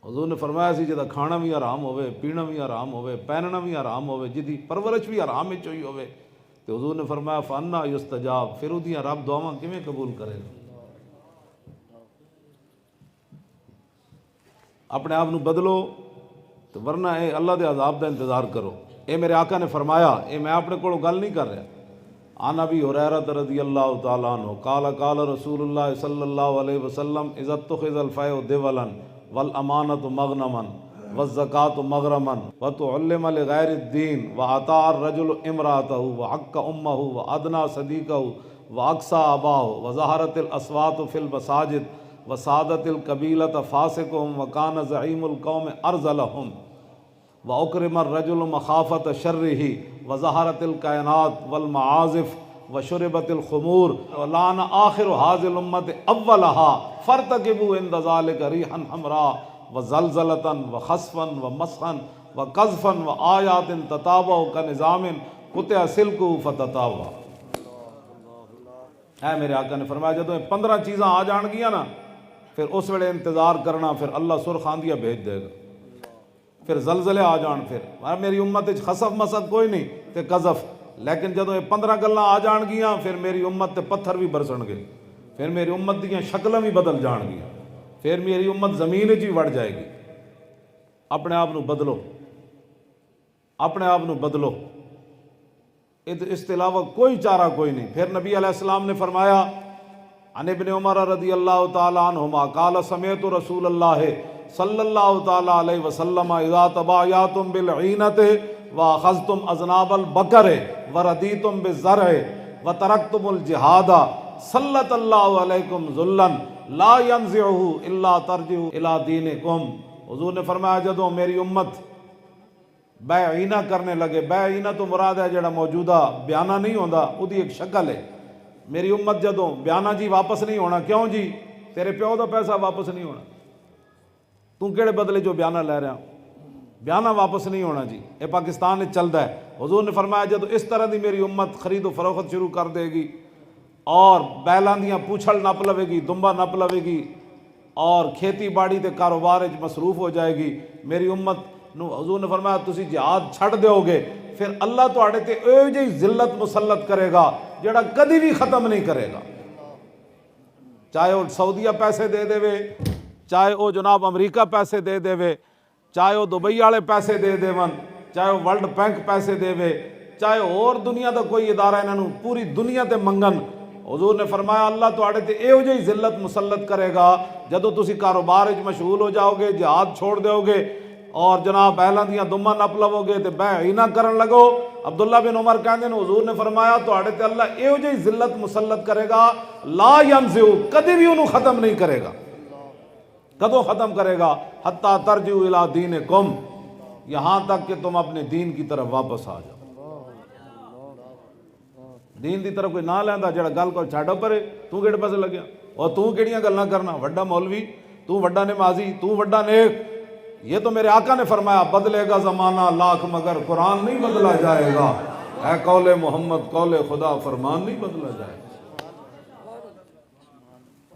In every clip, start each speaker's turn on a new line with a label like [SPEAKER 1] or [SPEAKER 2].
[SPEAKER 1] حضور نے فرمایا سی جدا کھانا بھی حرام ہوئے، پینا بھی حرام ہوئے، پہننا بھی حرام ہوئے، جدی پرورش بھی حرام وچ ہوئی ہوئے، تو حضور نے فرمایا فانا یستجاب، پھر اودیاں رب دعاواں کیویں قبول کرے گا؟ اپنے آپ نو بدلو تو ورنہ اے اللہ دے عذاب دا انتظار کرو۔ اے میرے آقا نے فرمایا، اے میں اپنے کو گل نہیں کر رہا، عن ابی ہریرہ رضی اللہ تعالیٰ عنہ قال قال رسول اللہ صلی اللہ علیہ وسلم اذا اتخذ الفیء دولا والامانۃ مغنما والزکاۃ مغرما وتعلم لغیر الدین واطاع الرجل امرأته وحق امہ وادنى صدیقہ واقصى اباہ وظہرت الاصوات فی المساجد وسادت القبیلۃ فاسقهم وکان زعیم القوم ارذلهم وأکرم الرجل مخافت شرہ وظہرت الکائنات والمعازف وشربت الخمور ولعن آخر هذه الامت اولها فارتكبوا عند ذلك ريحا حمراء وزلزلة وخسفا ومسخا وقذفا وآیات تتابع كنظام قطع سلكه فتتابع۔ اے میرے آقا نے فرمایا جدوں 15 چیزاں آ جان گیاں نا، پھر اس ویلے انتظار کرنا، پھر اللہ سرخ آندیاں بھیج دے گا، پھر زلزلے آ جان، پھر میری امت خسف مسد کوئی نہیں تے قذف، لیکن جدوں یہ 15 گلاں آ جان گیاں پھر میری امت تے پتھر بھی برسن گے، پھر میری امت دیاں شکلاں بھی بدل جان گیاں، پھر میری امت زمین وچ ہی وڑ جائے گی۔ اپنے آپ نو بدلو، اپنے آپ نو بدلو، اس کے علاوہ کوئی چارہ کوئی نہیں۔ پھر نبی علیہ السلام نے فرمایا عن ابن عمر رضی اللہ تعالی عنہما قال سمعت رسول اللہ صلی اللہ تعالی علیہ وسلم اذا تبایعتم بالعینۃ واخذتم اذناب البقر وردیتم بالزرع وترکتم الجہاد سلط اللہ علیکم ذلا لا ینزعہ الا ترجعوا الی دینکم۔ حضور نے فرمایا جدوں میری امت بے عینہ کرنے لگے، بے عینہ تو مراد ہے جڑا موجودہ بیانہ نہیں ہوندا، اودی ایک شکل ہے۔ میری امت جدوں بیانہ جی واپس نہیں ہونا، کیوں جی؟ تیرے پیو دا پیسہ واپس نہیں ہونا، تو کیڑے بدلے جو بیانہ لے رہا، بیانہ واپس نہیں ہونا جی، یہ پاکستان میں چلتا ہے۔ حضور نے فرمایا جدو اس طرح دی میری امت خرید و فروخت شروع کر دے گی اور بیلاں دیاں پوچھل نپ لوے گی، دمبا نپ لوے گی اور کھیتی باڑی تے کاروبار وچ مصروف ہو جائے گی، میری امت نو حضور نے فرمایا تسی جہاد چھڑ دیو گے، پھر اللہ تواڈے تے او جی ذلت مسلط کرے گا جڑا کدی بھی ختم نہیں کرے گا، چاہے وہ سعودیہ پیسے دے دے وے، چاہے وہ جناب امریکہ پیسے دے دے وے، چاہے وہ دبئی والے پیسے دے دے ون، چاہے وہ ورلڈ بینک پیسے دے وے، چاہے اور دنیا دا کوئی ادارہ انہوں پوری دنیا تے منگن، حضور نے فرمایا اللہ تواڈے تے ایہو جہی ذلت مسلط کرے گا جدو تسی کاروبار وچ مشغول ہو جاؤ گے، جہاد چھوڑ دیو گے اور جناب اہلاں دیاں دماں نپ لو گے تے بے عینہ کرن لگو۔ عبداللہ بن عمر کہندے نے حضور نے فرمایا تواڈے تے اللہ ایہو جہی ذلت مسلط کرے گا لا ینزع، کدی بھی انہوں ختم نہیں کرے گا۔ کدوں ختم کرے گا؟ حتی ترجعوا الی دینکم، یہاں تک کہ تم اپنے دین کی طرف واپس آ جاؤ۔ دین دی طرف کوئی نہ لیندا جڑا گل کو چھڈو پرے، تو کیڑے پاسے لگیا اور تو کیڑیاں گلاں کرنا، وڈا مولوی تو، وڈا نمازی تو، وڈا نیک۔ یہ تو میرے آقا نے فرمایا بدلے گا زمانہ لاکھ مگر قرآن نہیں بدلا جائے گا، اے قول محمد قول خدا فرمان نہیں بدلا جائے گا۔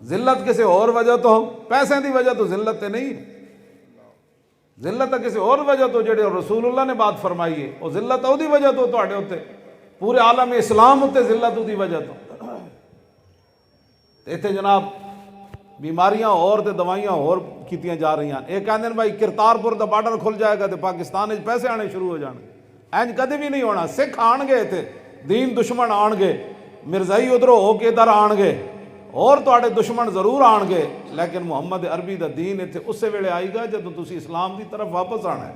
[SPEAKER 1] ذلت کسی اور وجہ تو پیسے دی وجہ تو ذلت تے نہیں، ذلت کسی اور وجہ تو جڑے رسول اللہ نے بات فرمائی ہے، وہ ذلت او دی وجہ تو تواڈے اوتے پورے عالم اسلام اوتے ذلت دی وجہ تو ایتھے جناب بیماریاں اور تے دوائیاں اور کیتیاں جا رہی ہیں۔ ایک کہندے نے بھائی کرتارپور دا بارڈر کھل جائے گا تے پاکستان وچ پیسے آنے شروع ہو جان گے، اینج کدی بھی نہیں ہونا۔ سکھ آن گے تے دین دشمن آن گے، مرزائی ادھروں ہو کے ادھر آن گے اور تواڈے دشمن ضرور آن گے، لیکن محمد عربی دا دین اتنے اسے ویلے آئے گا جدوں تسی اسلام دی طرف واپس آنا ہے۔